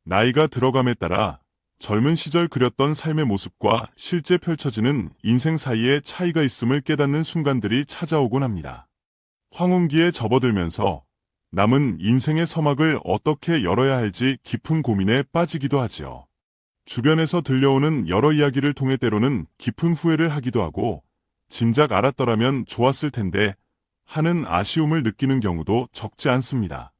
나이가 들어감에 따라 젊은 시절 그렸던 삶의 모습과 실제 펼쳐지는 인생 사이에 차이가 있음을 깨닫는 순간들이 찾아오곤 합니다. 황혼기에 접어들면서 남은 인생의 서막을 어떻게 열어야 할지 깊은 고민에 빠지기도 하지요. 주변에서 들려오는 여러 이야기를 통해 때로는 깊은 후회를 하기도 하고 진작 알았더라면 좋았을 텐데 하는 아쉬움을 느끼는 경우도 적지 않습니다.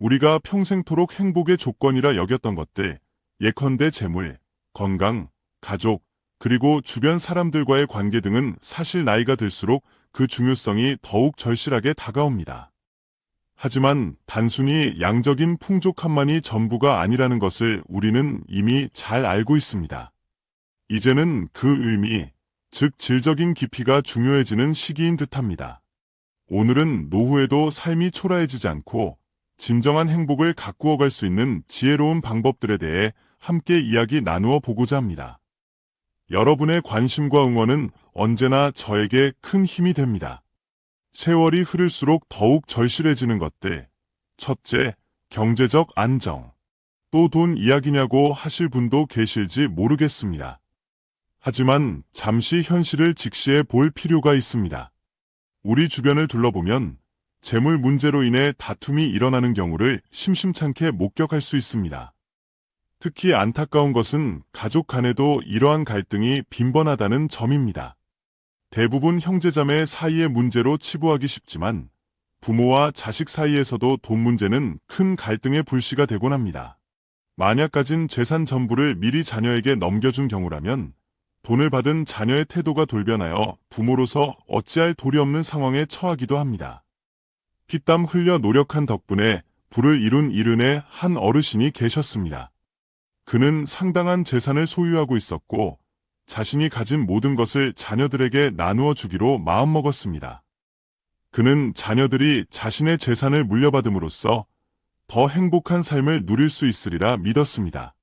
우리가 평생토록 행복의 조건이라 여겼던 것들, 예컨대 재물, 건강, 가족, 그리고 주변 사람들과의 관계 등은 사실 나이가 들수록 그 중요성이 더욱 절실하게 다가옵니다. 하지만 단순히 양적인 풍족함만이 전부가 아니라는 것을 우리는 이미 잘 알고 있습니다. 이제는 그 의미, 즉 질적인 깊이가 중요해지는 시기인 듯합니다. 오늘은 노후에도 삶이 초라해지지 않고 진정한 행복을 가꾸어 갈 수 있는 지혜로운 방법들에 대해 함께 이야기 나누어 보고자 합니다. 여러분의 관심과 응원은 언제나 저에게 큰 힘이 됩니다. 세월이 흐를수록 더욱 절실해지는 것들. 첫째, 경제적 안정. 또 돈 이야기냐고 하실 분도 계실지 모르겠습니다. 하지만 잠시 현실을 직시해 볼 필요가 있습니다. 우리 주변을 둘러보면 재물 문제로 인해 다툼이 일어나는 경우를 심심찮게 목격할 수 있습니다. 특히 안타까운 것은 가족 간에도 이러한 갈등이 빈번하다는 점입니다. 대부분 형제자매 사이의 문제로 치부하기 쉽지만 부모와 자식 사이에서도 돈 문제는 큰 갈등의 불씨가 되곤 합니다. 만약 가진 재산 전부를 미리 자녀에게 넘겨준 경우라면 돈을 받은 자녀의 태도가 돌변하여 부모로서 어찌할 도리 없는 상황에 처하기도 합니다. 피땀 흘려 노력한 덕분에 부를 이룬 이른의 한 어르신이 계셨습니다. 그는 상당한 재산을 소유하고 있었고 자신이 가진 모든 것을 자녀들에게 나누어 주기로 마음먹었습니다. 그는 자녀들이 자신의 재산을 물려받음으로써 더 행복한 삶을 누릴 수 있으리라 믿었습니다.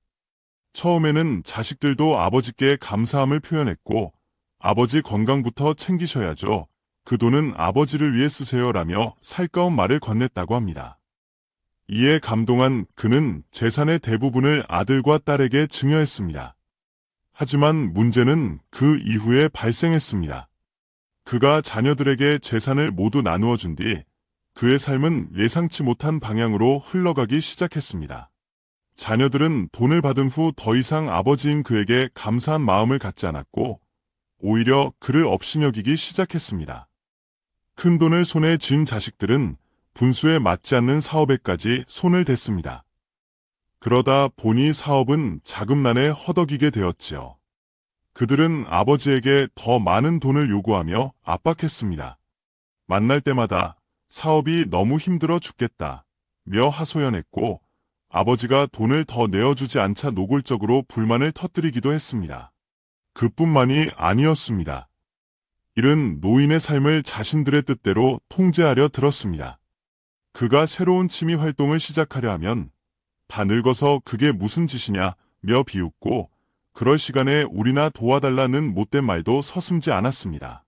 처음에는 자식들도 아버지께 감사함을 표현했고 아버지 건강부터 챙기셔야죠. 그 돈은 아버지를 위해 쓰세요라며 살가운 말을 건넸다고 합니다. 이에 감동한 그는 재산의 대부분을 아들과 딸에게 증여했습니다. 하지만 문제는 그 이후에 발생했습니다. 그가 자녀들에게 재산을 모두 나누어 준 뒤 그의 삶은 예상치 못한 방향으로 흘러가기 시작했습니다. 자녀들은 돈을 받은 후 더 이상 아버지인 그에게 감사한 마음을 갖지 않았고 오히려 그를 업신여기기 시작했습니다. 큰 돈을 손에 쥔 자식들은 분수에 맞지 않는 사업에까지 손을 댔습니다. 그러다 보니 사업은 자금난에 허덕이게 되었지요. 그들은 아버지에게 더 많은 돈을 요구하며 압박했습니다. 만날 때마다 사업이 너무 힘들어 죽겠다며 하소연했고 아버지가 돈을 더 내어주지 않자 노골적으로 불만을 터뜨리기도 했습니다. 그뿐만이 아니었습니다. 이른 노인의 삶을 자신들의 뜻대로 통제하려 들었습니다. 그가 새로운 취미 활동을 시작하려 하면 다 늙어서 그게 무슨 짓이냐며 비웃고 그럴 시간에 우리나 도와달라는 못된 말도 서슴지 않았습니다.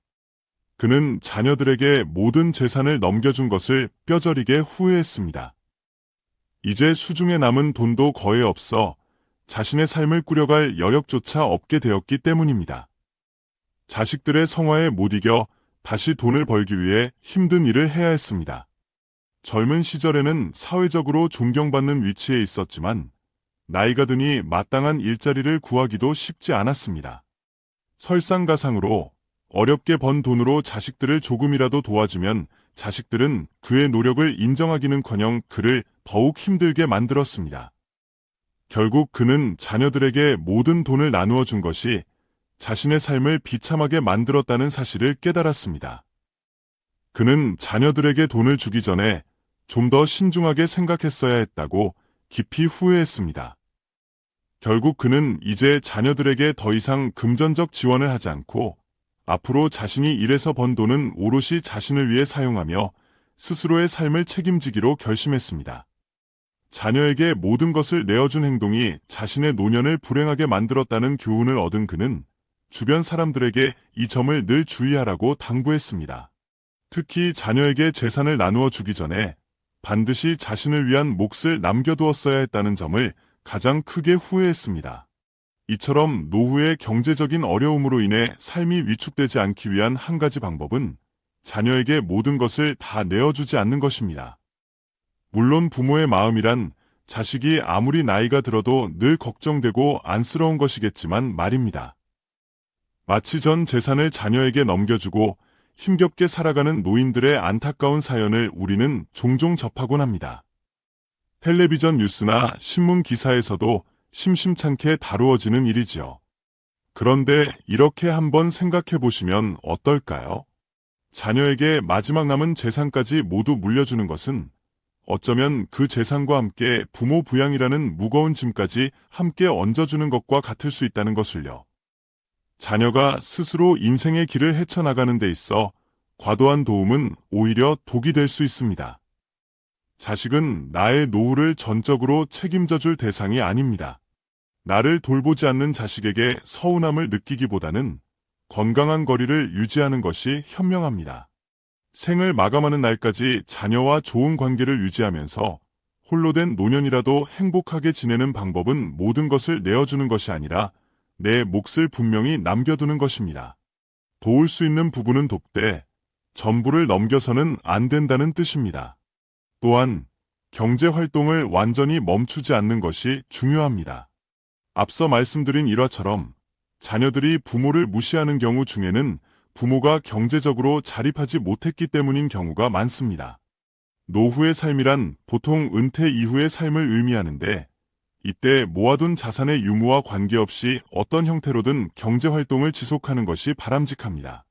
그는 자녀들에게 모든 재산을 넘겨준 것을 뼈저리게 후회했습니다. 이제 수중에 남은 돈도 거의 없어 자신의 삶을 꾸려갈 여력조차 없게 되었기 때문입니다. 자식들의 성화에 못 이겨 다시 돈을 벌기 위해 힘든 일을 해야 했습니다. 젊은 시절에는 사회적으로 존경받는 위치에 있었지만 나이가 드니 마땅한 일자리를 구하기도 쉽지 않았습니다. 설상가상으로 어렵게 번 돈으로 자식들을 조금이라도 도와주면 자식들은 그의 노력을 인정하기는커녕 그를 더욱 힘들게 만들었습니다. 결국 그는 자녀들에게 모든 돈을 나누어 준 것이 자신의 삶을 비참하게 만들었다는 사실을 깨달았습니다. 그는 자녀들에게 돈을 주기 전에 좀 더 신중하게 생각했어야 했다고 깊이 후회했습니다. 결국 그는 이제 자녀들에게 더 이상 금전적 지원을 하지 않고 앞으로 자신이 일해서 번 돈은 오롯이 자신을 위해 사용하며 스스로의 삶을 책임지기로 결심했습니다. 자녀에게 모든 것을 내어준 행동이 자신의 노년을 불행하게 만들었다는 교훈을 얻은 그는 주변 사람들에게 이 점을 늘 주의하라고 당부했습니다. 특히 자녀에게 재산을 나누어 주기 전에 반드시 자신을 위한 몫을 남겨두었어야 했다는 점을 가장 크게 후회했습니다. 이처럼 노후의 경제적인 어려움으로 인해 삶이 위축되지 않기 위한 한 가지 방법은 자녀에게 모든 것을 다 내어주지 않는 것입니다. 물론 부모의 마음이란 자식이 아무리 나이가 들어도 늘 걱정되고 안쓰러운 것이겠지만 말입니다. 마치 전 재산을 자녀에게 넘겨주고 힘겹게 살아가는 노인들의 안타까운 사연을 우리는 종종 접하곤 합니다. 텔레비전 뉴스나 신문 기사에서도 심심찮게 다루어지는 일이지요. 그런데 이렇게 한번 생각해 보시면 어떨까요? 자녀에게 마지막 남은 재산까지 모두 물려주는 것은 어쩌면 그 재산과 함께 부모 부양이라는 무거운 짐까지 함께 얹어주는 것과 같을 수 있다는 것을요. 자녀가 스스로 인생의 길을 헤쳐나가는 데 있어 과도한 도움은 오히려 독이 될 수 있습니다. 자식은 나의 노후를 전적으로 책임져 줄 대상이 아닙니다. 나를 돌보지 않는 자식에게 서운함을 느끼기보다는 건강한 거리를 유지하는 것이 현명합니다. 생을 마감하는 날까지 자녀와 좋은 관계를 유지하면서 홀로 된 노년이라도 행복하게 지내는 방법은 모든 것을 내어주는 것이 아니라 내 몫을 분명히 남겨두는 것입니다. 도울 수 있는 부분은 돕되 전부를 넘겨서는 안 된다는 뜻입니다. 또한 경제활동을 완전히 멈추지 않는 것이 중요합니다. 앞서 말씀드린 일화처럼 자녀들이 부모를 무시하는 경우 중에는 부모가 경제적으로 자립하지 못했기 때문인 경우가 많습니다. 노후의 삶이란 보통 은퇴 이후의 삶을 의미하는데 이때 모아둔 자산의 유무와 관계없이 어떤 형태로든 경제활동을 지속하는 것이 바람직합니다.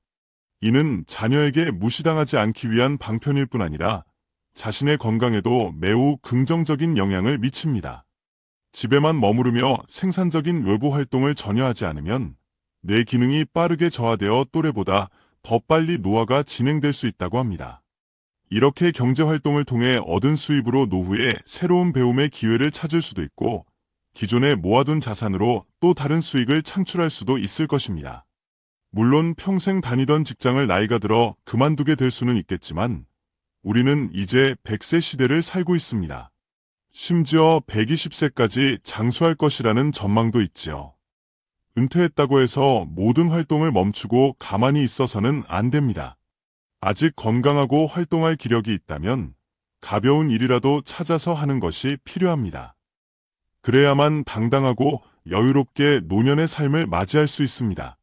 이는 자녀에게 무시당하지 않기 위한 방편일 뿐 아니라 자신의 건강에도 매우 긍정적인 영향을 미칩니다. 집에만 머무르며 생산적인 외부 활동을 전혀 하지 않으면 뇌 기능이 빠르게 저하되어 또래보다 더 빨리 노화가 진행될 수 있다고 합니다. 이렇게 경제활동을 통해 얻은 수입으로 노후에 새로운 배움의 기회를 찾을 수도 있고 기존에 모아둔 자산으로 또 다른 수익을 창출할 수도 있을 것입니다. 물론 평생 다니던 직장을 나이가 들어 그만두게 될 수는 있겠지만 우리는 이제 100세 시대를 살고 있습니다. 심지어 120세까지 장수할 것이라는 전망도 있지요. 은퇴했다고 해서 모든 활동을 멈추고 가만히 있어서는 안 됩니다. 아직 건강하고 활동할 기력이 있다면 가벼운 일이라도 찾아서 하는 것이 필요합니다. 그래야만 당당하고 여유롭게 노년의 삶을 맞이할 수 있습니다.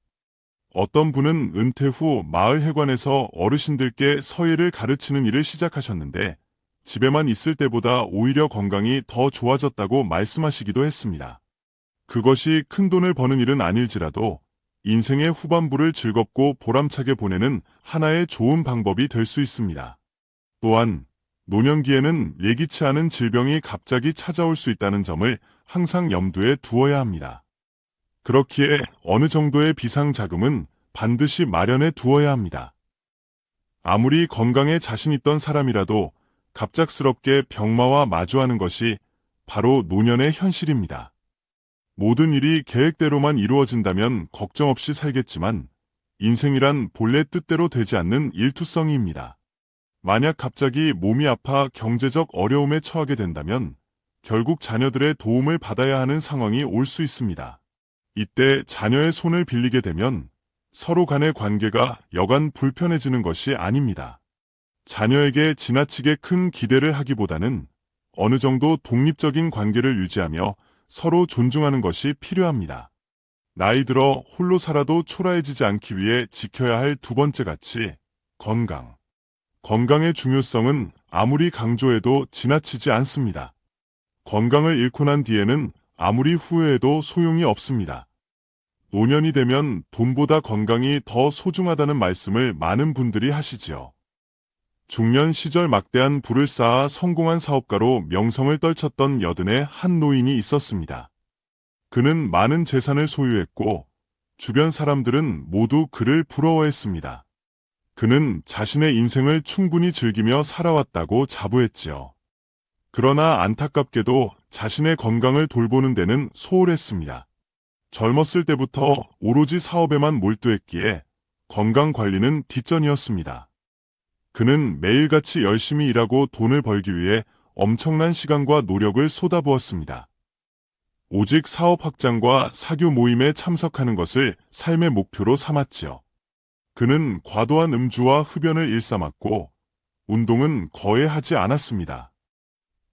어떤 분은 은퇴 후 마을 회관에서 어르신들께 서예를 가르치는 일을 시작하셨는데 집에만 있을 때보다 오히려 건강이 더 좋아졌다고 말씀하시기도 했습니다. 그것이 큰 돈을 버는 일은 아닐지라도 인생의 후반부를 즐겁고 보람차게 보내는 하나의 좋은 방법이 될 수 있습니다. 또한 노년기에는 예기치 않은 질병이 갑자기 찾아올 수 있다는 점을 항상 염두에 두어야 합니다. 그렇기에 어느 정도의 비상자금은 반드시 마련해 두어야 합니다. 아무리 건강에 자신 있던 사람이라도 갑작스럽게 병마와 마주하는 것이 바로 노년의 현실입니다. 모든 일이 계획대로만 이루어진다면 걱정 없이 살겠지만 인생이란 본래 뜻대로 되지 않는 일투성이입니다. 만약 갑자기 몸이 아파 경제적 어려움에 처하게 된다면 결국 자녀들의 도움을 받아야 하는 상황이 올 수 있습니다. 이때 자녀의 손을 빌리게 되면 서로 간의 관계가 여간 불편해지는 것이 아닙니다. 자녀에게 지나치게 큰 기대를 하기보다는 어느 정도 독립적인 관계를 유지하며 서로 존중하는 것이 필요합니다. 나이 들어 홀로 살아도 초라해지지 않기 위해 지켜야 할 두 번째 가치, 건강. 건강의 중요성은 아무리 강조해도 지나치지 않습니다. 건강을 잃고 난 뒤에는 아무리 후회해도 소용이 없습니다. 노년이 되면 돈보다 건강이 더 소중하다는 말씀을 많은 분들이 하시지요. 중년 시절 막대한 부를 쌓아 성공한 사업가로 명성을 떨쳤던 여든의 한 노인이 있었습니다. 그는 많은 재산을 소유했고 주변 사람들은 모두 그를 부러워했습니다. 그는 자신의 인생을 충분히 즐기며 살아왔다고 자부했지요. 그러나 안타깝게도 자신의 건강을 돌보는 데는 소홀했습니다. 젊었을 때부터 오로지 사업에만 몰두했기에 건강 관리는 뒷전이었습니다. 그는 매일같이 열심히 일하고 돈을 벌기 위해 엄청난 시간과 노력을 쏟아부었습니다. 오직 사업 확장과 사교 모임에 참석하는 것을 삶의 목표로 삼았지요. 그는 과도한 음주와 흡연을 일삼았고 운동은 거의 하지 않았습니다.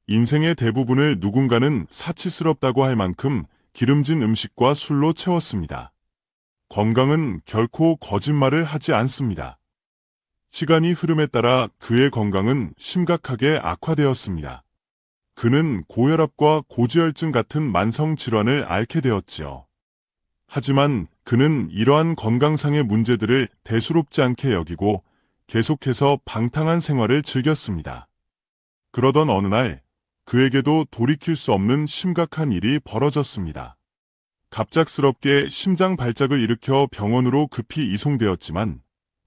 인생의 대부분을 누군가는 사치스럽다고 할 만큼 기름진 음식과 술로 채웠습니다. 건강은 결코 거짓말을 하지 않습니다. 시간이 흐름에 따라 그의 건강은 심각하게 악화되었습니다. 그는 고혈압과 고지혈증 같은 만성 질환을 앓게 되었지요. 하지만 그는 이러한 건강상의 문제들을 대수롭지 않게 여기고 계속해서 방탕한 생활을 즐겼습니다. 그러던 어느 날 그에게도 돌이킬 수 없는 심각한 일이 벌어졌습니다. 갑작스럽게 심장 발작을 일으켜 병원으로 급히 이송되었지만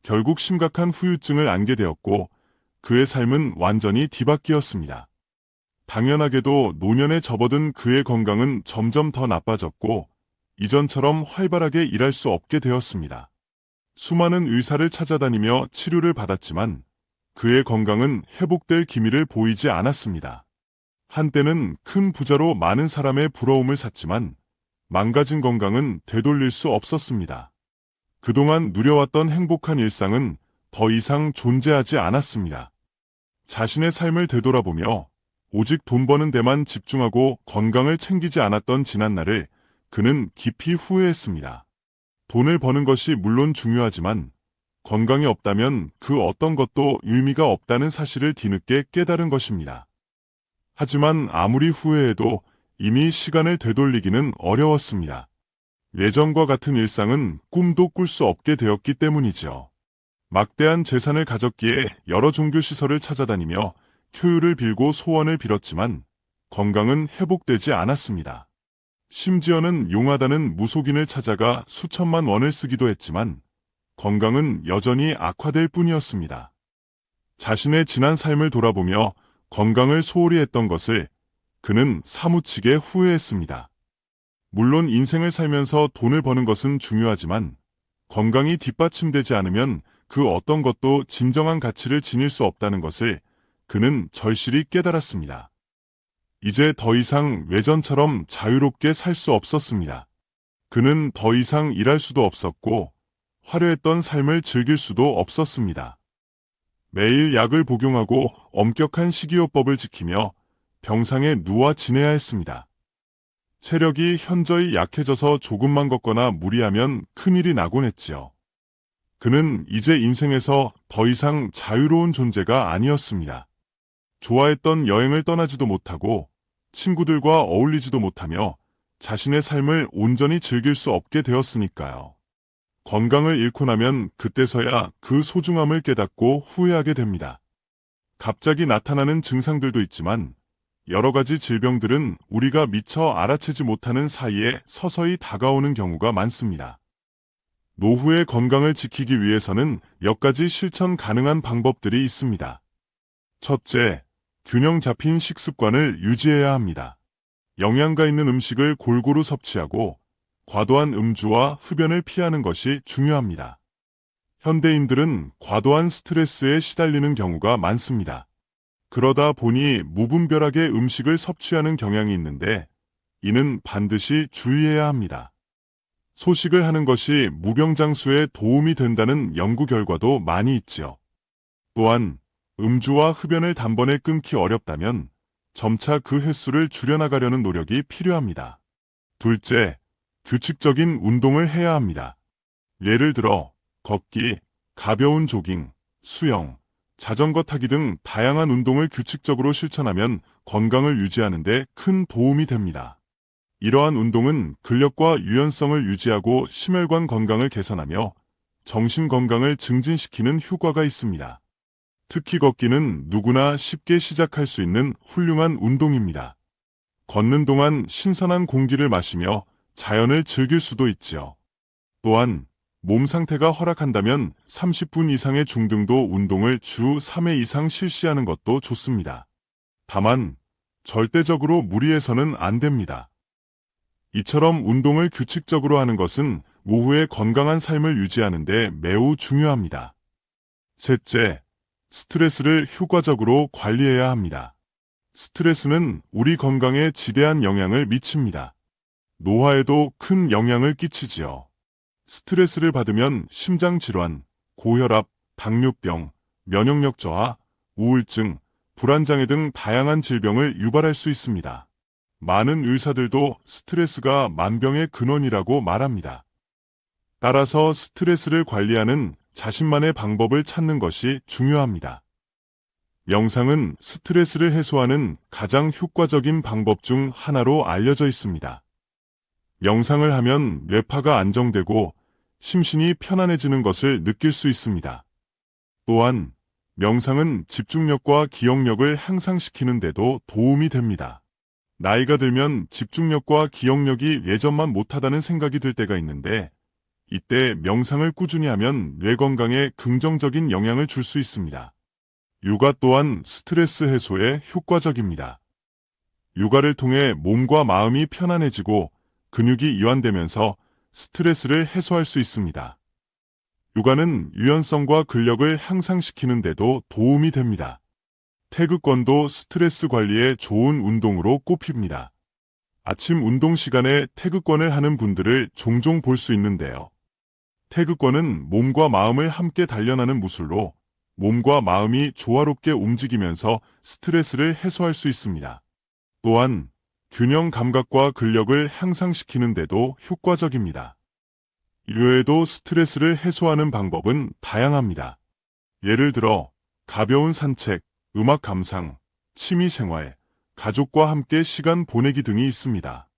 결국 심각한 후유증을 안게 되었고 그의 삶은 완전히 뒤바뀌었습니다. 당연하게도 노년에 접어든 그의 건강은 점점 더 나빠졌고 이전처럼 활발하게 일할 수 없게 되었습니다. 수많은 의사를 찾아다니며 치료를 받았지만 그의 건강은 회복될 기미를 보이지 않았습니다. 한때는 큰 부자로 많은 사람의 부러움을 샀지만 망가진 건강은 되돌릴 수 없었습니다. 그동안 누려왔던 행복한 일상은 더 이상 존재하지 않았습니다. 자신의 삶을 되돌아보며 오직 돈 버는 데만 집중하고 건강을 챙기지 않았던 지난날을 그는 깊이 후회했습니다. 돈을 버는 것이 물론 중요하지만 건강이 없다면 그 어떤 것도 의미가 없다는 사실을 뒤늦게 깨달은 것입니다. 하지만 아무리 후회해도 이미 시간을 되돌리기는 어려웠습니다. 예전과 같은 일상은 꿈도 꿀 수 없게 되었기 때문이죠. 막대한 재산을 가졌기에 여러 종교시설을 찾아다니며 효율을 빌고 소원을 빌었지만 건강은 회복되지 않았습니다. 심지어는 용하다는 무속인을 찾아가 수천만 원을 쓰기도 했지만 건강은 여전히 악화될 뿐이었습니다. 자신의 지난 삶을 돌아보며 건강을 소홀히 했던 것을 그는 사무치게 후회했습니다. 물론 인생을 살면서 돈을 버는 것은 중요하지만 건강이 뒷받침되지 않으면 그 어떤 것도 진정한 가치를 지닐 수 없다는 것을 그는 절실히 깨달았습니다. 이제 더 이상 외전처럼 자유롭게 살 수 없었습니다. 그는 더 이상 일할 수도 없었고 화려했던 삶을 즐길 수도 없었습니다. 매일 약을 복용하고 엄격한 식이요법을 지키며 병상에 누워 지내야 했습니다. 체력이 현저히 약해져서 조금만 걷거나 무리하면 큰일이 나곤 했지요. 그는 이제 인생에서 더 이상 자유로운 존재가 아니었습니다. 좋아했던 여행을 떠나지도 못하고 친구들과 어울리지도 못하며 자신의 삶을 온전히 즐길 수 없게 되었으니까요. 건강을 잃고 나면 그때서야 그 소중함을 깨닫고 후회하게 됩니다. 갑자기 나타나는 증상들도 있지만 여러 가지 질병들은 우리가 미처 알아채지 못하는 사이에 서서히 다가오는 경우가 많습니다. 노후의 건강을 지키기 위해서는 몇 가지 실천 가능한 방법들이 있습니다. 첫째, 균형 잡힌 식습관을 유지해야 합니다. 영양가 있는 음식을 골고루 섭취하고 과도한 음주와 흡연을 피하는 것이 중요합니다. 현대인들은 과도한 스트레스에 시달리는 경우가 많습니다. 그러다 보니 무분별하게 음식을 섭취하는 경향이 있는데 이는 반드시 주의해야 합니다. 소식을 하는 것이 무병장수에 도움이 된다는 연구 결과도 많이 있지요. 또한 음주와 흡연을 단번에 끊기 어렵다면 점차 그 횟수를 줄여나가려는 노력이 필요합니다. 둘째, 규칙적인 운동을 해야 합니다. 예를 들어 걷기, 가벼운 조깅, 수영, 자전거 타기 등 다양한 운동을 규칙적으로 실천하면 건강을 유지하는 데 큰 도움이 됩니다. 이러한 운동은 근력과 유연성을 유지하고 심혈관 건강을 개선하며 정신 건강을 증진시키는 효과가 있습니다. 특히 걷기는 누구나 쉽게 시작할 수 있는 훌륭한 운동입니다. 걷는 동안 신선한 공기를 마시며 자연을 즐길 수도 있지요. 또한 몸 상태가 허락한다면 30분 이상의 중등도 운동을 주 3회 이상 실시하는 것도 좋습니다. 다만 절대적으로 무리해서는 안 됩니다. 이처럼 운동을 규칙적으로 하는 것은 노후의 건강한 삶을 유지하는 데 매우 중요합니다. 셋째, 스트레스를 효과적으로 관리해야 합니다. 스트레스는 우리 건강에 지대한 영향을 미칩니다. 노화에도 큰 영향을 끼치지요. 스트레스를 받으면 심장질환, 고혈압, 당뇨병, 면역력 저하, 우울증, 불안장애 등 다양한 질병을 유발할 수 있습니다. 많은 의사들도 스트레스가 만병의 근원이라고 말합니다. 따라서 스트레스를 관리하는 자신만의 방법을 찾는 것이 중요합니다. 명상은 스트레스를 해소하는 가장 효과적인 방법 중 하나로 알려져 있습니다. 명상을 하면 뇌파가 안정되고 심신이 편안해지는 것을 느낄 수 있습니다. 또한 명상은 집중력과 기억력을 향상시키는 데도 도움이 됩니다. 나이가 들면 집중력과 기억력이 예전만 못하다는 생각이 들 때가 있는데 이때 명상을 꾸준히 하면 뇌 건강에 긍정적인 영향을 줄 수 있습니다. 요가 또한 스트레스 해소에 효과적입니다. 요가를 통해 몸과 마음이 편안해지고 근육이 이완되면서 스트레스를 해소할 수 있습니다. 요가는 유연성과 근력을 향상시키는 데도 도움이 됩니다. 태극권도 스트레스 관리에 좋은 운동으로 꼽힙니다. 아침 운동 시간에 태극권을 하는 분들을 종종 볼 수 있는데요. 태극권은 몸과 마음을 함께 단련하는 무술로 몸과 마음이 조화롭게 움직이면서 스트레스를 해소할 수 있습니다. 또한 균형 감각과 근력을 향상시키는 데도 효과적입니다. 이외에도 스트레스를 해소하는 방법은 다양합니다. 예를 들어 가벼운 산책, 음악 감상, 취미 생활, 가족과 함께 시간 보내기 등이 있습니다.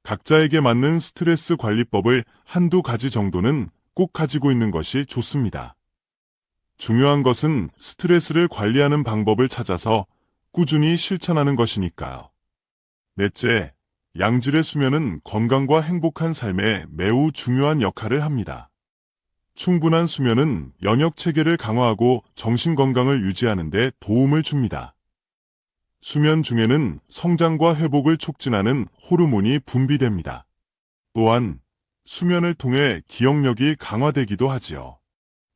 각자에게 맞는 스트레스 관리법을 한두 가지 정도는 꼭 가지고 있는 것이 좋습니다. 중요한 것은 스트레스를 관리하는 방법을 찾아서 꾸준히 실천하는 것이니까요. 넷째, 양질의 수면은 건강과 행복한 삶에 매우 중요한 역할을 합니다. 충분한 수면은 면역 체계를 강화하고 정신 건강을 유지하는 데 도움을 줍니다. 수면 중에는 성장과 회복을 촉진하는 호르몬이 분비됩니다. 또한 수면을 통해 기억력이 강화되기도 하지요.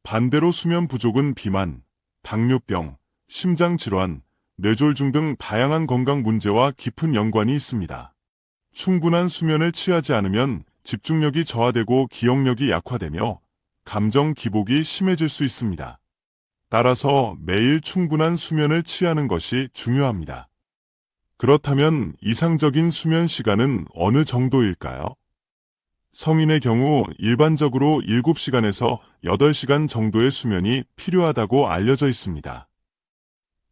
반대로 수면 부족은 비만, 당뇨병, 심장질환, 뇌졸중 등 다양한 건강 문제와 깊은 연관이 있습니다. 충분한 수면을 취하지 않으면 집중력이 저하되고 기억력이 약화되며 감정 기복이 심해질 수 있습니다. 따라서 매일 충분한 수면을 취하는 것이 중요합니다. 그렇다면 이상적인 수면 시간은 어느 정도일까요? 성인의 경우 일반적으로 7시간에서 8시간 정도의 수면이 필요하다고 알려져 있습니다.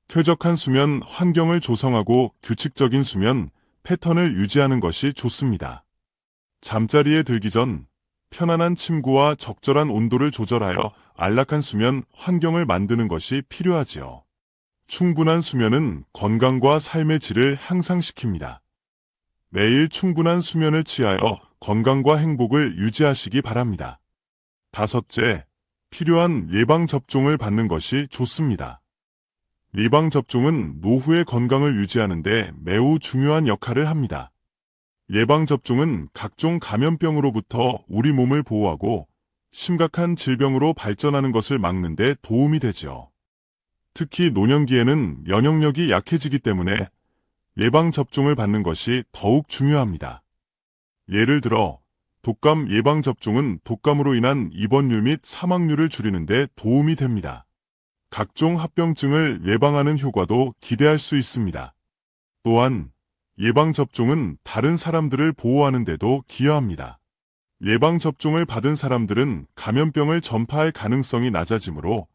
쾌적한 수면 환경을 조성하고 규칙적인 수면 패턴을 유지하는 것이 좋습니다. 잠자리에 들기 전 편안한 침구와 적절한 온도를 조절하여 안락한 수면 환경을 만드는 것이 필요하지요. 충분한 수면은 건강과 삶의 질을 향상시킵니다. 매일 충분한 수면을 취하여 건강과 행복을 유지하시기 바랍니다. 다섯째, 필요한 예방접종을 받는 것이 좋습니다. 예방접종은 노후의 건강을 유지하는 데 매우 중요한 역할을 합니다. 예방접종은 각종 감염병으로부터 우리 몸을 보호하고 심각한 질병으로 발전하는 것을 막는 데 도움이 되죠. 특히 노년기에는 면역력이 약해지기 때문에 예방접종을 받는 것이 더욱 중요합니다. 예를 들어 독감 예방접종은 독감으로 인한 입원율 및 사망률을 줄이는 데 도움이 됩니다. 각종 합병증을 예방하는 효과도 기대할 수 있습니다. 또한 예방접종은 다른 사람들을 보호하는 데도 기여합니다. 예방접종을 받은 사람들은 감염병을 전파할 가능성이 낮아지므로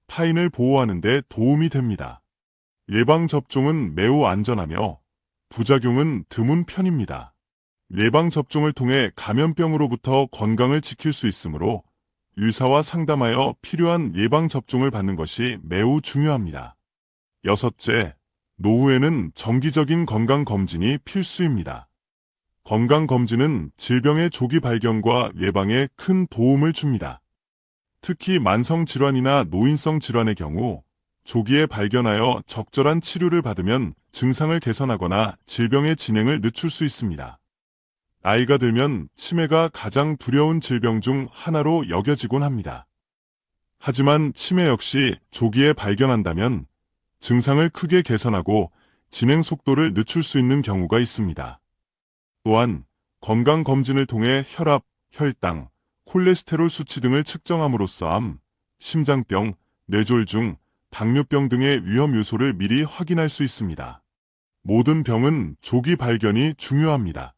타인을 보호하는 데 도움이 됩니다. 예방접종은 매우 안전하며 부작용은 드문 편입니다. 예방접종을 통해 감염병으로부터 건강을 지킬 수 있으므로 의사와 상담하여 필요한 예방접종을 받는 것이 매우 중요합니다. 여섯째, 노후에는 정기적인 건강검진이 필수입니다. 건강검진은 질병의 조기 발견과 예방에 큰 도움을 줍니다. 특히 만성질환이나 노인성 질환의 경우 조기에 발견하여 적절한 치료를 받으면 증상을 개선하거나 질병의 진행을 늦출 수 있습니다. 나이가 들면 치매가 가장 두려운 질병 중 하나로 여겨지곤 합니다. 하지만 치매 역시 조기에 발견한다면 증상을 크게 개선하고 진행 속도를 늦출 수 있는 경우가 있습니다. 또한 건강검진을 통해 혈압, 혈당, 콜레스테롤 수치 등을 측정함으로써 암, 심장병, 뇌졸중, 당뇨병 등의 위험 요소를 미리 확인할 수 있습니다. 모든 병은 조기 발견이 중요합니다.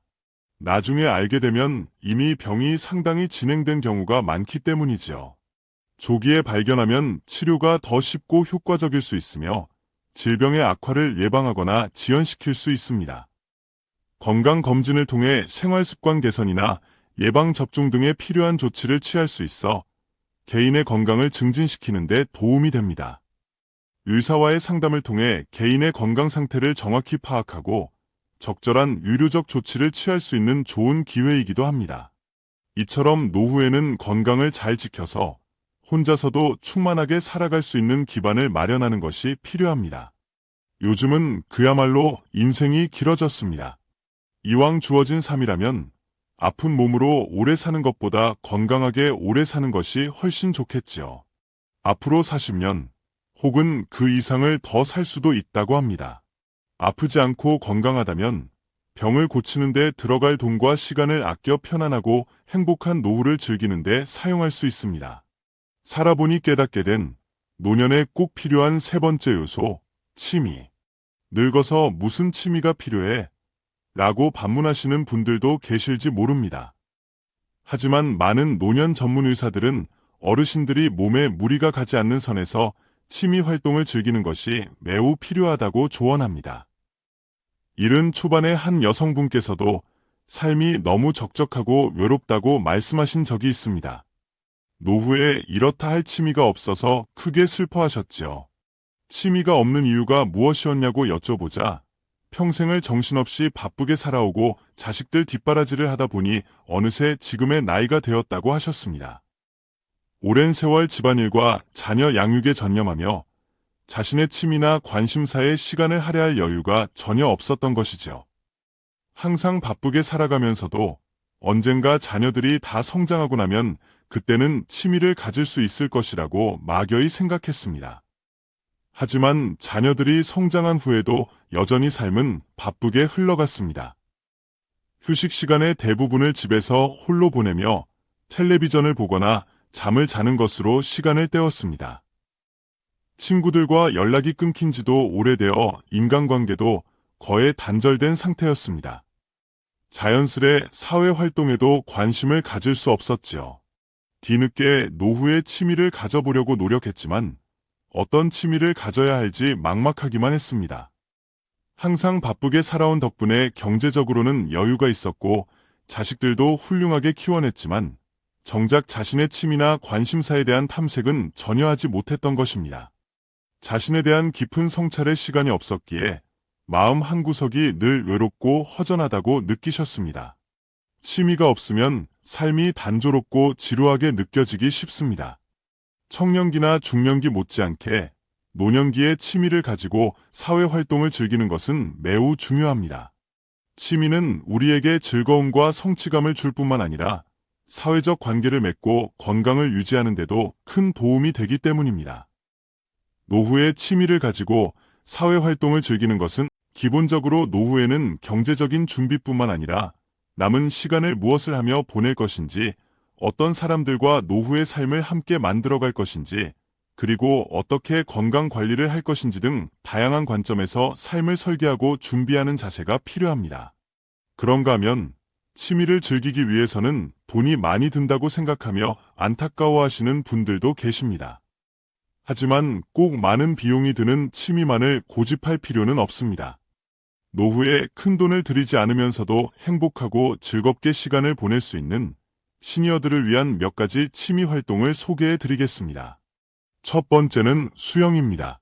나중에 알게 되면 이미 병이 상당히 진행된 경우가 많기 때문이지요. 조기에 발견하면 치료가 더 쉽고 효과적일 수 있으며 질병의 악화를 예방하거나 지연시킬 수 있습니다. 건강검진을 통해 생활습관 개선이나 예방접종 등에 필요한 조치를 취할 수 있어 개인의 건강을 증진시키는 데 도움이 됩니다. 의사와의 상담을 통해 개인의 건강 상태를 정확히 파악하고 적절한 의료적 조치를 취할 수 있는 좋은 기회이기도 합니다. 이처럼 노후에는 건강을 잘 지켜서 혼자서도 충만하게 살아갈 수 있는 기반을 마련하는 것이 필요합니다. 요즘은 그야말로 인생이 길어졌습니다. 이왕 주어진 삶이라면 아픈 몸으로 오래 사는 것보다 건강하게 오래 사는 것이 훨씬 좋겠지요. 앞으로 40년 혹은 그 이상을 더 살 수도 있다고 합니다. 아프지 않고 건강하다면 병을 고치는 데 들어갈 돈과 시간을 아껴 편안하고 행복한 노후를 즐기는 데 사용할 수 있습니다. 살아보니 깨닫게 된 노년에 꼭 필요한 세 번째 요소, 취미. 늙어서 무슨 취미가 필요해? 라고 반문하시는 분들도 계실지 모릅니다. 하지만 많은 노년 전문 의사들은 어르신들이 몸에 무리가 가지 않는 선에서 취미 활동을 즐기는 것이 매우 필요하다고 조언합니다. 70 초반의 한 여성분께서도 삶이 너무 적적하고 외롭다고 말씀하신 적이 있습니다. 노후에 이렇다 할 취미가 없어서 크게 슬퍼하셨지요. 취미가 없는 이유가 무엇이었냐고 여쭤보자 평생을 정신없이 바쁘게 살아오고 자식들 뒷바라지를 하다 보니 어느새 지금의 나이가 되었다고 하셨습니다. 오랜 세월 집안일과 자녀 양육에 전념하며 자신의 취미나 관심사에 시간을 할애할 여유가 전혀 없었던 것이죠. 항상 바쁘게 살아가면서도 언젠가 자녀들이 다 성장하고 나면 그때는 취미를 가질 수 있을 것이라고 막연히 생각했습니다. 하지만 자녀들이 성장한 후에도 여전히 삶은 바쁘게 흘러갔습니다. 휴식 시간의 대부분을 집에서 홀로 보내며 텔레비전을 보거나 잠을 자는 것으로 시간을 때웠습니다. 친구들과 연락이 끊긴 지도 오래되어 인간관계도 거의 단절된 상태였습니다. 자연스레 사회활동에도 관심을 가질 수 없었지요. 뒤늦게 노후의 취미를 가져보려고 노력했지만 어떤 취미를 가져야 할지 막막하기만 했습니다. 항상 바쁘게 살아온 덕분에 경제적으로는 여유가 있었고 자식들도 훌륭하게 키워냈지만 정작 자신의 취미나 관심사에 대한 탐색은 전혀 하지 못했던 것입니다. 자신에 대한 깊은 성찰의 시간이 없었기에 마음 한구석이 늘 외롭고 허전하다고 느끼셨습니다. 취미가 없으면 삶이 단조롭고 지루하게 느껴지기 쉽습니다. 청년기나 중년기 못지않게 노년기에 취미를 가지고 사회활동을 즐기는 것은 매우 중요합니다. 취미는 우리에게 즐거움과 성취감을 줄 뿐만 아니라 사회적 관계를 맺고 건강을 유지하는 데도 큰 도움이 되기 때문입니다. 노후에 취미를 가지고 사회활동을 즐기는 것은 기본적으로 노후에는 경제적인 준비뿐만 아니라 남은 시간을 무엇을 하며 보낼 것인지, 어떤 사람들과 노후의 삶을 함께 만들어갈 것인지, 그리고 어떻게 건강 관리를 할 것인지 등 다양한 관점에서 삶을 설계하고 준비하는 자세가 필요합니다. 그런가 하면 취미를 즐기기 위해서는 돈이 많이 든다고 생각하며 안타까워하시는 분들도 계십니다. 하지만 꼭 많은 비용이 드는 취미만을 고집할 필요는 없습니다. 노후에 큰 돈을 들이지 않으면서도 행복하고 즐겁게 시간을 보낼 수 있는 시니어들을 위한 몇 가지 취미 활동을 소개해 드리겠습니다. 첫 번째는 수영입니다.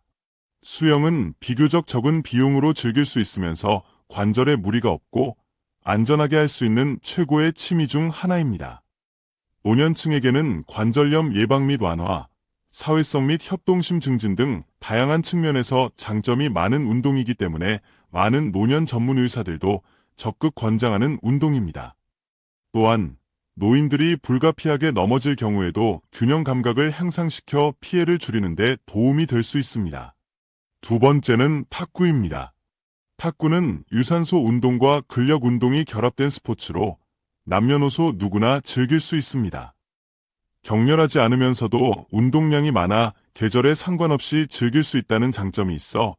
수영은 비교적 적은 비용으로 즐길 수 있으면서 관절에 무리가 없고 안전하게 할 수 있는 최고의 취미 중 하나입니다. 노년층에게는 관절염 예방 및 완화, 사회성 및 협동심 증진 등 다양한 측면에서 장점이 많은 운동이기 때문에 많은 노년 전문 의사들도 적극 권장하는 운동입니다. 또한 노인들이 불가피하게 넘어질 경우에도 균형 감각을 향상시켜 피해를 줄이는 데 도움이 될 수 있습니다. 두 번째는 탁구입니다. 탁구는 유산소 운동과 근력 운동이 결합된 스포츠로 남녀노소 누구나 즐길 수 있습니다. 격렬하지 않으면서도 운동량이 많아 계절에 상관없이 즐길 수 있다는 장점이 있어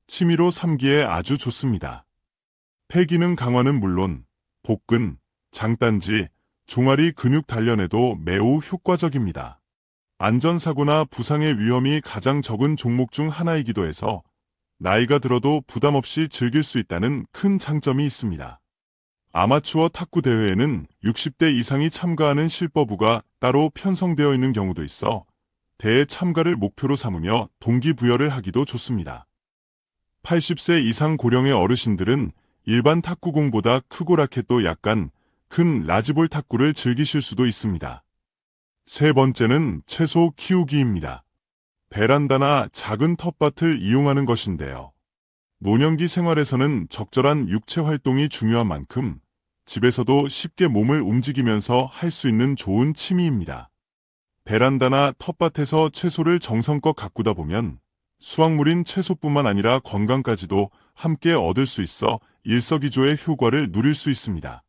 취미로 삼기에 아주 좋습니다. 폐기능 강화는 물론 복근, 장단지, 종아리 근육 단련에도 매우 효과적입니다. 안전사고나 부상의 위험이 가장 적은 종목 중 하나이기도 해서 나이가 들어도 부담 없이 즐길 수 있다는 큰 장점이 있습니다. 아마추어 탁구 대회에는 60대 이상이 참가하는 실버부가 따로 편성되어 있는 경우도 있어 대회 참가를 목표로 삼으며 동기부여를 하기도 좋습니다. 80세 이상 고령의 어르신들은 일반 탁구공보다 크고 라켓도 약간 큰 라지볼 탁구를 즐기실 수도 있습니다. 세 번째는 채소 키우기입니다. 베란다나 작은 텃밭을 이용하는 것인데요. 노년기 생활에서는 적절한 육체 활동이 중요한 만큼 집에서도 쉽게 몸을 움직이면서 할 수 있는 좋은 취미입니다. 베란다나 텃밭에서 채소를 정성껏 가꾸다 보면 수확물인 채소뿐만 아니라 건강까지도 함께 얻을 수 있어 일석이조의 효과를 누릴 수 있습니다.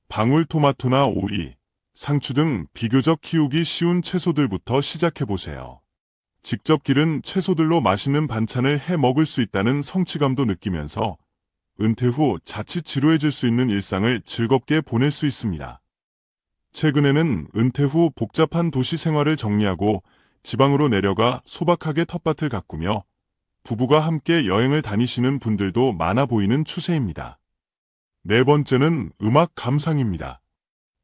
방울토마토나 오이, 상추 등 비교적 키우기 쉬운 채소들부터 시작해보세요. 직접 기른 채소들로 맛있는 반찬을 해 먹을 수 있다는 성취감도 느끼면서 은퇴 후 자칫 지루해질 수 있는 일상을 즐겁게 보낼 수 있습니다. 최근에는 은퇴 후 복잡한 도시 생활을 정리하고 지방으로 내려가 소박하게 텃밭을 가꾸며 부부가 함께 여행을 다니시는 분들도 많아 보이는 추세입니다. 네 번째는 음악 감상입니다.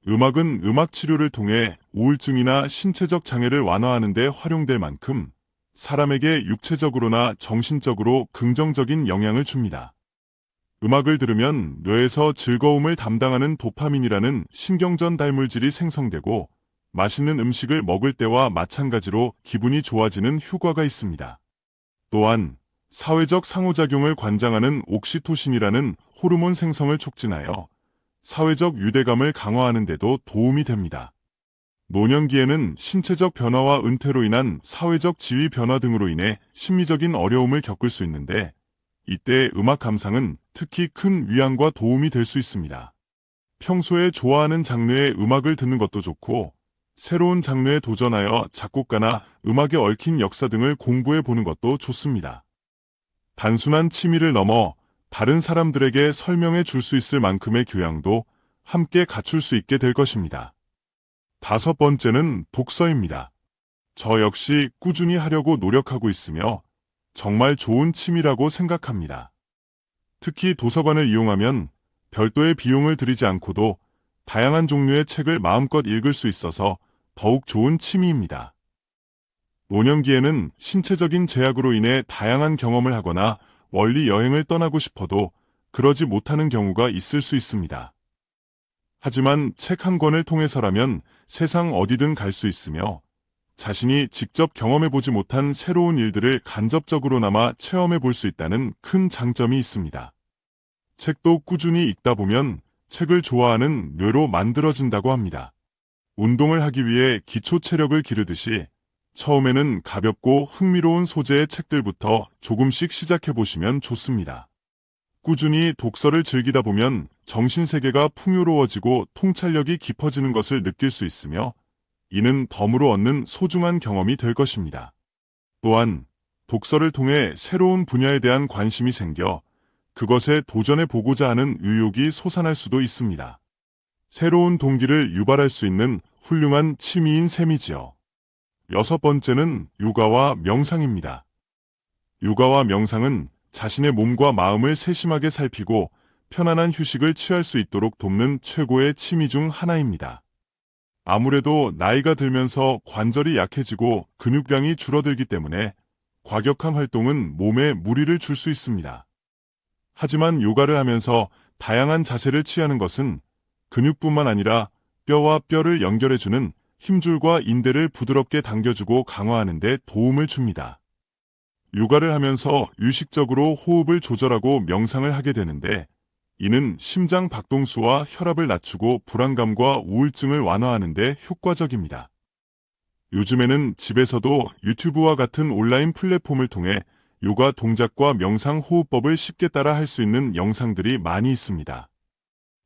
음악은 음악 치료를 통해 우울증이나 신체적 장애를 완화하는 데 활용될 만큼 사람에게 육체적으로나 정신적으로 긍정적인 영향을 줍니다. 음악을 들으면 뇌에서 즐거움을 담당하는 도파민이라는 신경전 달물질이 생성되고 맛있는 음식을 먹을 때와 마찬가지로 기분이 좋아지는 효과가 있습니다. 또한 사회적 상호작용을 관장하는 옥시토신이라는 호르몬 생성을 촉진하여 사회적 유대감을 강화하는 데도 도움이 됩니다. 노년기에는 신체적 변화와 은퇴로 인한 사회적 지위 변화 등으로 인해 심리적인 어려움을 겪을 수 있는데 이때 음악 감상은 특히 큰 위안과 도움이 될 수 있습니다. 평소에 좋아하는 장르의 음악을 듣는 것도 좋고 새로운 장르에 도전하여 작곡가나 음악에 얽힌 역사 등을 공부해 보는 것도 좋습니다. 단순한 취미를 넘어 다른 사람들에게 설명해 줄 수 있을 만큼의 교양도 함께 갖출 수 있게 될 것입니다. 다섯 번째는 독서입니다. 저 역시 꾸준히 하려고 노력하고 있으며 정말 좋은 취미라고 생각합니다. 특히 도서관을 이용하면 별도의 비용을 들이지 않고도 다양한 종류의 책을 마음껏 읽을 수 있어서 더욱 좋은 취미입니다. 노년기에는 신체적인 제약으로 인해 다양한 경험을 하거나 멀리 여행을 떠나고 싶어도 그러지 못하는 경우가 있을 수 있습니다. 하지만 책 한 권을 통해서라면 세상 어디든 갈 수 있으며 자신이 직접 경험해보지 못한 새로운 일들을 간접적으로나마 체험해볼 수 있다는 큰 장점이 있습니다. 책도 꾸준히 읽다 보면 책을 좋아하는 뇌로 만들어진다고 합니다. 운동을 하기 위해 기초 체력을 기르듯이 처음에는 가볍고 흥미로운 소재의 책들부터 조금씩 시작해보시면 좋습니다. 꾸준히 독서를 즐기다 보면 정신세계가 풍요로워지고 통찰력이 깊어지는 것을 느낄 수 있으며 이는 덤으로 얻는 소중한 경험이 될 것입니다. 또한 독서를 통해 새로운 분야에 대한 관심이 생겨 그것에 도전해보고자 하는 의욕이 솟아날 수도 있습니다. 새로운 동기를 유발할 수 있는 훌륭한 취미인 셈이지요. 여섯 번째는 요가와 명상입니다. 요가와 명상은 자신의 몸과 마음을 세심하게 살피고 편안한 휴식을 취할 수 있도록 돕는 최고의 취미 중 하나입니다. 아무래도 나이가 들면서 관절이 약해지고 근육량이 줄어들기 때문에 과격한 활동은 몸에 무리를 줄 수 있습니다. 하지만 요가를 하면서 다양한 자세를 취하는 것은 근육뿐만 아니라 뼈와 뼈를 연결해주는 힘줄과 인대를 부드럽게 당겨주고 강화하는 데 도움을 줍니다. 요가를 하면서 의식적으로 호흡을 조절하고 명상을 하게 되는데 이는 심장 박동수와 혈압을 낮추고 불안감과 우울증을 완화하는 데 효과적입니다. 요즘에는 집에서도 유튜브와 같은 온라인 플랫폼을 통해 요가 동작과 명상 호흡법을 쉽게 따라 할 수 있는 영상들이 많이 있습니다.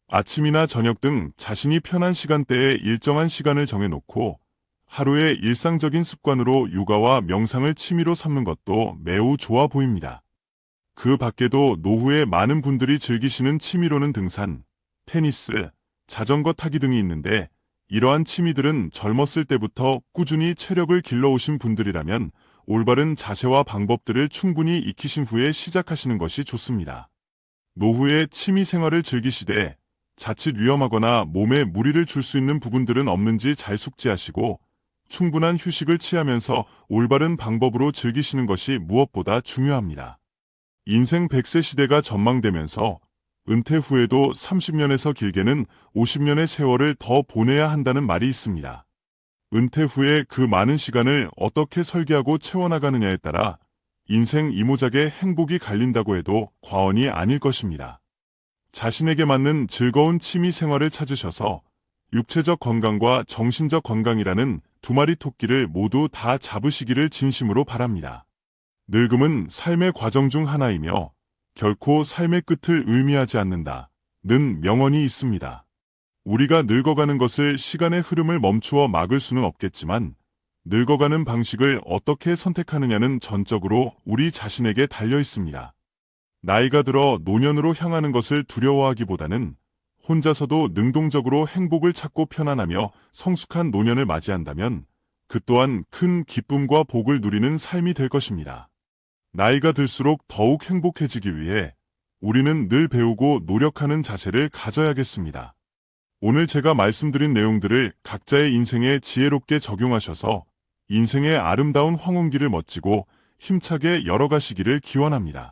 아침이나 저녁 등 자신이 편한 시간대에 일정한 시간을 정해놓고 하루의 일상적인 습관으로 요가와 명상을 취미로 삼는 것도 매우 좋아 보입니다. 그 밖에도 노후에 많은 분들이 즐기시는 취미로는 등산, 테니스, 자전거 타기 등이 있는데 이러한 취미들은 젊었을 때부터 꾸준히 체력을 길러오신 분들이라면 올바른 자세와 방법들을 충분히 익히신 후에 시작하시는 것이 좋습니다. 노후에 취미 생활을 즐기시되 자칫 위험하거나 몸에 무리를 줄 수 있는 부분들은 없는지 잘 숙지하시고 충분한 휴식을 취하면서 올바른 방법으로 즐기시는 것이 무엇보다 중요합니다. 인생 100세 시대가 전망되면서 은퇴 후에도 30년에서 길게는 50년의 세월을 더 보내야 한다는 말이 있습니다. 은퇴 후에 그 많은 시간을 어떻게 설계하고 채워나가느냐에 따라 인생 이모작의 행복이 갈린다고 해도 과언이 아닐 것입니다. 자신에게 맞는 즐거운 취미 생활을 찾으셔서 육체적 건강과 정신적 건강이라는 두 마리 토끼를 모두 다 잡으시기를 진심으로 바랍니다. 늙음은 삶의 과정 중 하나이며 결코 삶의 끝을 의미하지 않는다는 명언이 있습니다. 우리가 늙어가는 것을 시간의 흐름을 멈추어 막을 수는 없겠지만 늙어가는 방식을 어떻게 선택하느냐는 전적으로 우리 자신에게 달려 있습니다. 나이가 들어 노년으로 향하는 것을 두려워하기보다는 혼자서도 능동적으로 행복을 찾고 편안하며 성숙한 노년을 맞이한다면 그 또한 큰 기쁨과 복을 누리는 삶이 될 것입니다. 나이가 들수록 더욱 행복해지기 위해 우리는 늘 배우고 노력하는 자세를 가져야겠습니다. 오늘 제가 말씀드린 내용들을 각자의 인생에 지혜롭게 적용하셔서 인생의 아름다운 황혼기를 멋지고 힘차게 열어가시기를 기원합니다.